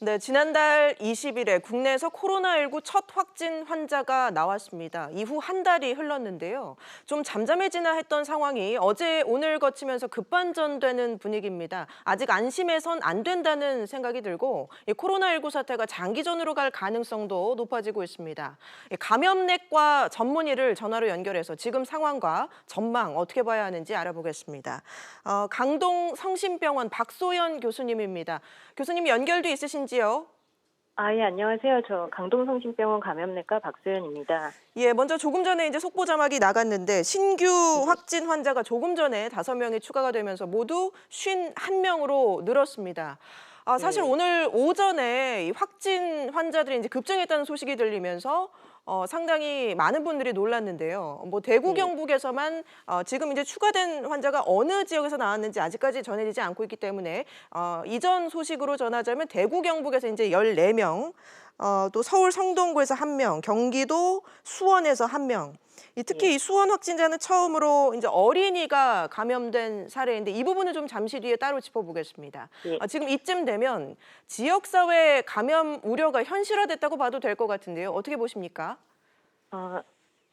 네, 지난달 20일에 국내에서 코로나19 첫 확진 환자가 나왔습니다. 이후 한 달이 흘렀는데요. 좀 잠잠해지나 했던 상황이 어제 오늘 거치면서 급반전되는 분위기입니다. 아직 안심해선 안 된다는 생각이 들고 이 코로나19 사태가 장기전으로 갈 가능성도 높아지고 있습니다. 감염내과 전문의를 전화로 연결해서 지금 상황과 전망 어떻게 봐야 하는지 알아보겠습니다. 강동 성심병원 박소연 교수님입니다. 교수님 연결돼 있으신지요? 예, 안녕하세요. 저 강동성심병원 감염내과 박소연입니다. 예, 먼저 조금 전에 이제 속보 자막이 나갔는데 신규 확진 환자가 조금 전에 5명이 추가가 되면서 모두 51명으로 늘었습니다. 사실 네. 오늘 오전에 이 확진 환자들이 이제 급증했다는 소식이 들리면서 상당히 많은 분들이 놀랐는데요. 뭐 대구 네. 경북에서만 지금 이제 추가된 환자가 어느 지역에서 나왔는지 아직까지 전해지지 않고 있기 때문에 이전 소식으로 전하자면 대구 경북에서 이제 14명, 또 서울 성동구에서 1명, 경기도 수원에서 1명. 특히 예. 이 수원 확진자는 처음으로 이제 어린이가 감염된 사례인데 이 부분은 좀 잠시 뒤에 따로 짚어보겠습니다. 예. 지금 이쯤 되면 지역사회 감염 우려가 현실화됐다고 봐도 될 것 같은데요. 어떻게 보십니까? 아,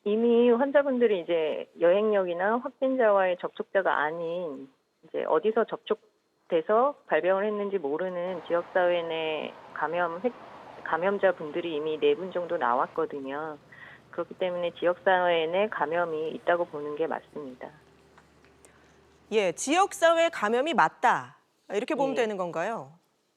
이미 환자분들이 이제 여행력이나 확진자와의 접촉자가 아닌 이제 어디서 접촉돼서 발병을 했는지 모르는 지역사회 내 감염자분들이 이미 4분 정도 나왔거든요. 그렇기 때문에 지역사회 내 감염이 있다고 보는 게 맞습니다. 예, 지역사회 감염이 맞다. 이렇게 보면 예. 되는 건가요?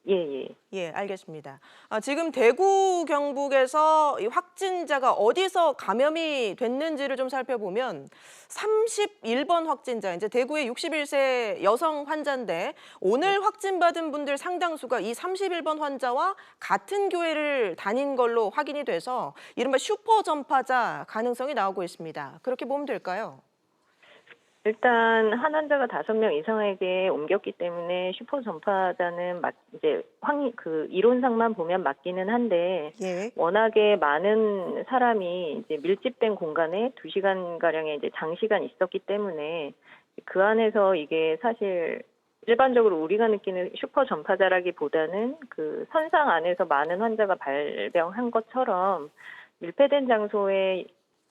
예, 예. 예, 알겠습니다. 지금 대구 경북에서 이 확진자가 어디서 감염이 됐는지를 좀 살펴보면 31번 확진자, 이제 대구의 61세 여성 환자인데 오늘 확진받은 분들 상당수가 이 31번 환자와 같은 교회를 다닌 걸로 확인이 돼서 이른바 슈퍼 전파자 가능성이 나오고 있습니다. 그렇게 보면 될까요? 일단 한 환자가 5명 이상에게 옮겼기 때문에 슈퍼 전파자는 이제 이론상만 보면 맞기는 한데 예. 워낙에 많은 사람이 이제 밀집된 공간에 2시간 가량의 이제 장시간 있었기 때문에 그 안에서 이게 사실 일반적으로 우리가 느끼는 슈퍼 전파자라기보다는 그 선상 안에서 많은 환자가 발병한 것처럼 밀폐된 장소에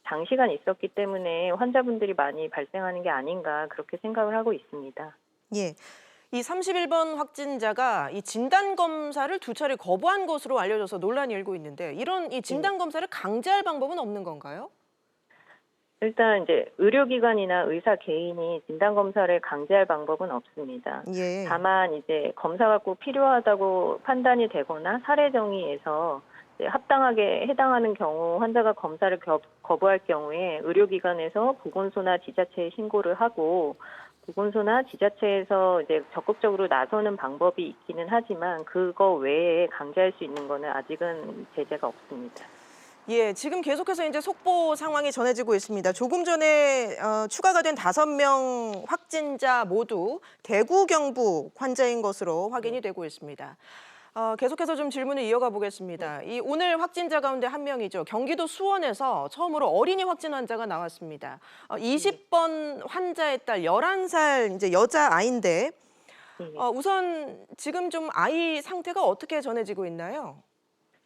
장시간 있었기 때문에 환자분들이 많이 발생하는 게 아닌가 그렇게 생각을 하고 있습니다. 예. 이 31번 확진자가 이 진단 검사를 2차례 거부한 것으로 알려져서 논란이 일고 있는데 이런 이 네. 진단 검사를 강제할 방법은 없는 건가요? 일단 이제 의료기관이나 의사 개인이 진단 검사를 강제할 방법은 없습니다. 예. 다만 이제 검사가 꼭 필요하다고 판단이 되거나 사례 정의에서 이제 합당하게 해당하는 경우 환자가 검사를 거부할 경우에 의료기관에서 보건소나 지자체에 신고를 하고 보건소나 지자체에서 이제 적극적으로 나서는 방법이 있기는 하지만 그거 외에 강제할 수 있는 거는 아직은 제재가 없습니다. 예, 지금 계속해서 이제 속보 상황이 전해지고 있습니다. 조금 전에 추가가 된 5명 확진자 모두 대구 경북 환자인 것으로 확인이 되고 있습니다. 계속해서 좀 질문을 이어가 보겠습니다. 이 오늘 확진자 가운데 1명이죠. 경기도 수원에서 처음으로 어린이 확진 환자가 나왔습니다. 20번 환자의 딸 11살 이제 여자 아이인데 네. 우선 지금 좀 아이 상태가 어떻게 전해지고 있나요?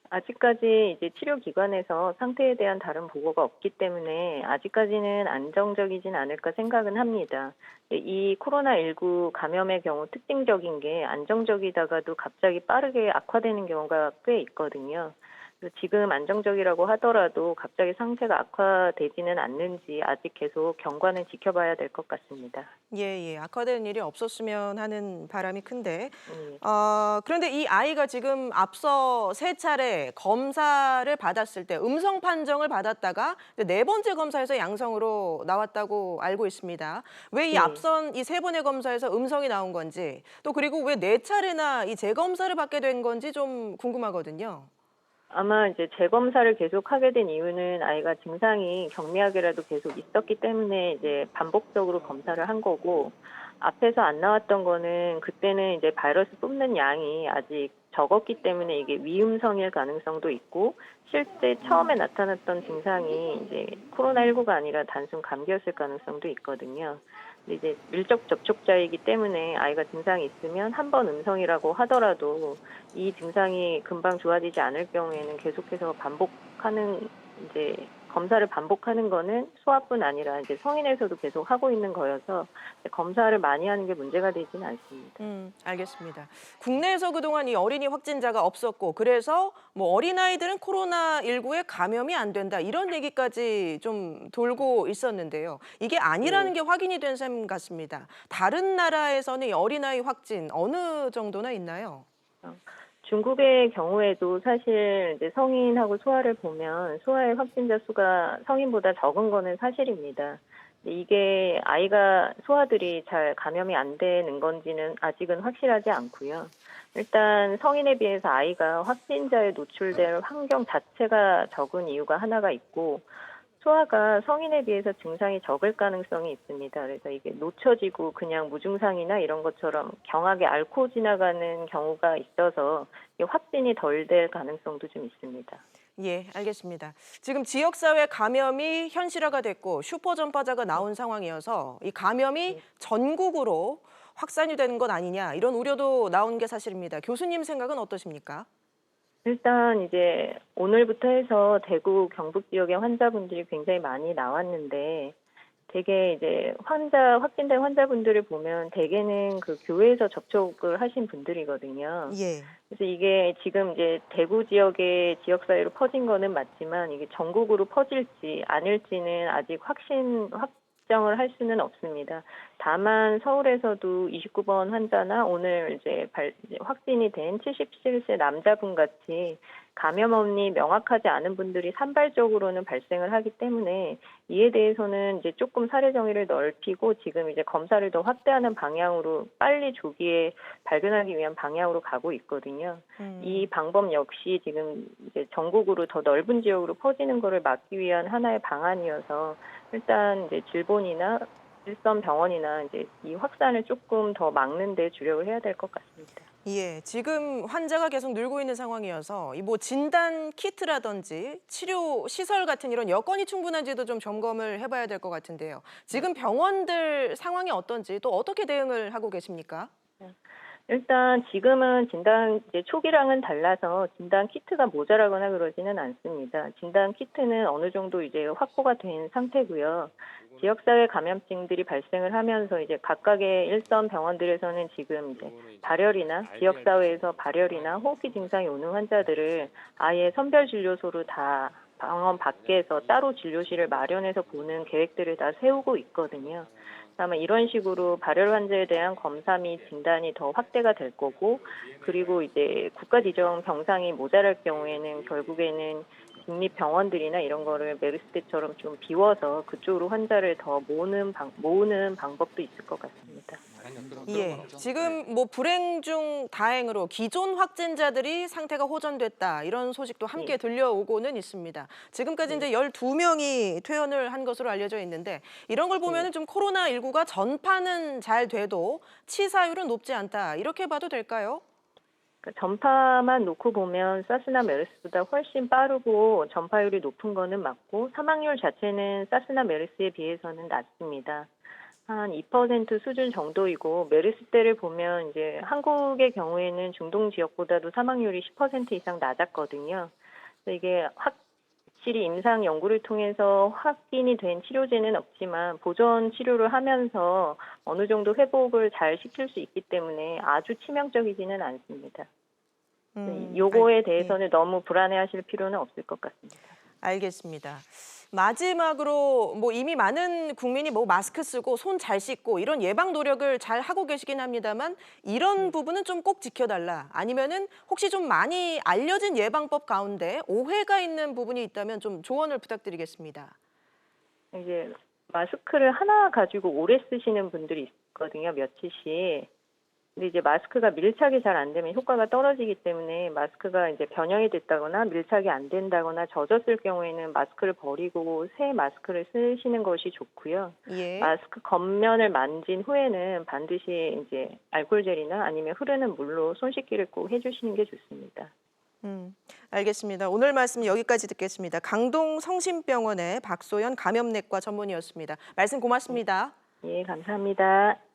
아직까지 이제 치료기관에서 상태에 대한 다른 보고가 없기 때문에 아직까지는 안정적이진 않을까 생각은 합니다. 이 코로나19 감염의 경우 특징적인 게 안정적이다가도 갑자기 빠르게 악화되는 경우가 꽤 있거든요. 그래서 지금 안정적이라고 하더라도 갑자기 상태가 악화되지는 않는지 아직 계속 경과는 지켜봐야 될 것 같습니다. 예, 예. 악화되는 일이 없었으면 하는 바람이 큰데. 네. 그런데 이 아이가 지금 앞서 3차례 검사를 받았을 때 음성 판정을 받았다가 이제 4번째 검사에서 양성으로 나왔다고 알고 있습니다. 왜 이 네. 앞선 이 3번의 검사에서 음성이 나온 건지 또 그리고 왜 4차례나 이 재검사를 받게 된 건지 좀 궁금하거든요. 아마 이제 재검사를 계속 하게 된 이유는 아이가 증상이 경미하게라도 계속 있었기 때문에 이제 반복적으로 검사를 한 거고 앞에서 안 나왔던 거는 그때는 이제 바이러스 뽑는 양이 아직 적었기 때문에 이게 위음성일 가능성도 있고 실제 처음에 나타났던 증상이 이제 코로나19가 아니라 단순 감기였을 가능성도 있거든요. 근데 이제 밀접 접촉자이기 때문에 아이가 증상이 있으면 한 번 음성이라고 하더라도 이 증상이 금방 좋아지지 않을 경우에는 계속해서 반복하는 이제 검사를 반복하는 거는 소아뿐 아니라 이제 성인에서도 계속 하고 있는 거여서 검사를 많이 하는 게 문제가 되지는 않습니다. 알겠습니다. 국내에서 그동안 이 어린이 확진자가 없었고 그래서 뭐 어린아이들은 코로나19에 감염이 안 된다 이런 얘기까지 좀 돌고 있었는데요. 이게 아니라는 네. 게 확인이 된 셈 같습니다. 다른 나라에서는 이 어린아이 확진 어느 정도나 있나요? 어, 중국의 경우에도 사실 이제 성인하고 소아를 보면 소아의 확진자 수가 성인보다 적은 거는 사실입니다. 근데 이게 아이가 소아들이 잘 감염이 안 되는 건지는 아직은 확실하지 않고요. 일단 성인에 비해서 아이가 확진자에 노출될 환경 자체가 적은 이유가 하나가 있고 소아가 성인에 비해서 증상이 적을 가능성이 있습니다. 그래서 이게 놓쳐지고 그냥 무증상이나 이런 것처럼 경하게 앓고 지나가는 경우가 있어서 이게 확진이 덜 될 가능성도 좀 있습니다. 예, 알겠습니다. 지금 지역사회 감염이 현실화가 됐고 슈퍼 전파자가 나온 상황이어서 이 감염이 네. 전국으로 확산이 되는 것 아니냐 이런 우려도 나온 게 사실입니다. 교수님 생각은 어떠십니까? 일단 이제 오늘부터 해서 대구 경북 지역의 환자분들이 굉장히 많이 나왔는데 되게 이제 확진된 환자분들을 보면 대개는 그 교회에서 접촉을 하신 분들이거든요. 예. 그래서 이게 지금 이제 대구 지역의 지역사회로 퍼진 거는 맞지만 이게 전국으로 퍼질지 아닐지는 아직 확정을 할 수는 없습니다. 다만 서울에서도 29번 환자나 오늘 이제 확진이 된 77세 남자분 같이 감염원이 명확하지 않은 분들이 산발적으로는 발생을 하기 때문에 이에 대해서는 이제 조금 사례 정의를 넓히고 지금 이제 검사를 더 확대하는 방향으로 빨리 조기에 발견하기 위한 방향으로 가고 있거든요. 이 방법 역시 지금 이제 전국으로 더 넓은 지역으로 퍼지는 것을 막기 위한 하나의 방안이어서 일단 이제 질본이나 일선 병원이나 이제 이 확산을 조금 더 막는 데 주력을 해야 될 것 같습니다. 예, 지금 환자가 계속 늘고 있는 상황이어서 이 뭐 진단 키트라든지 치료 시설 같은 이런 여건이 충분한지도 좀 점검을 해봐야 될 것 같은데요. 지금 병원들 상황이 어떤지 또 어떻게 대응을 하고 계십니까? 일단 지금은 진단 이제 초기랑은 달라서 진단 키트가 모자라거나 그러지는 않습니다. 진단 키트는 어느 정도 이제 확보가 된 상태고요. 지역사회 감염증들이 발생을 하면서 이제 각각의 일선 병원들에서는 지금 이제 발열이나 지역사회에서 발열이나 호흡기 증상이 오는 환자들을 아예 선별 진료소로 다 병원 밖에서 따로 진료실을 마련해서 보는 계획들을 다 세우고 있거든요. 아마 이런 식으로 발열 환자에 대한 검사 및 진단이 더 확대가 될 거고, 그리고 이제 국가 지정 병상이 모자랄 경우에는 결국에는 국립 병원들이나 이런 거를 메르스 때처럼 좀 비워서 그쪽으로 환자를 더 모으는 방법도 있을 것 같습니다. 예, 지금 뭐 불행 중 다행으로 기존 확진자들이 상태가 호전됐다 이런 소식도 함께 예. 들려오고는 있습니다. 지금까지 네. 이제 12명이 퇴원을 한 것으로 알려져 있는데 이런 걸 네. 보면은 좀 코로나19가 전파는 잘 돼도 치사율은 높지 않다 이렇게 봐도 될까요? 그러니까 전파만 놓고 보면 사스나 메르스보다 훨씬 빠르고 전파율이 높은 거는 맞고 사망률 자체는 사스나 메르스에 비해서는 낮습니다. 한 2% 수준 정도이고 메르스 때를 보면 이제 한국의 경우에는 중동 지역보다도 사망률이 10% 이상 낮았거든요. 그래서 이게 확실히 임상 연구를 통해서 확인이 된 치료제는 없지만 보존 치료를 하면서 어느 정도 회복을 잘 시킬 수 있기 때문에 아주 치명적이지는 않습니다. 요거에 예. 대해서는 너무 불안해하실 필요는 없을 것 같습니다. 알겠습니다. 마지막으로 뭐 이미 많은 국민이 뭐 마스크 쓰고 손 잘 씻고 이런 예방 노력을 잘 하고 계시긴 합니다만 이런 부분은 좀 꼭 지켜달라. 아니면은 혹시 좀 많이 알려진 예방법 가운데 오해가 있는 부분이 있다면 좀 조언을 부탁드리겠습니다. 이제 마스크를 하나 가지고 오래 쓰시는 분들이 있거든요, 며칠씩. 근데 이제 마스크가 밀착이 잘 안 되면 효과가 떨어지기 때문에 마스크가 이제 변형이 됐다거나 밀착이 안 된다거나 젖었을 경우에는 마스크를 버리고 새 마스크를 쓰시는 것이 좋고요. 예. 마스크 겉면을 만진 후에는 반드시 이제 알코올 젤이나 아니면 흐르는 물로 손 씻기를 꼭 해주시는 게 좋습니다. 알겠습니다. 오늘 말씀 여기까지 듣겠습니다. 강동 성심병원의 박소연 감염내과 전문의였습니다. 말씀 고맙습니다. 예, 감사합니다.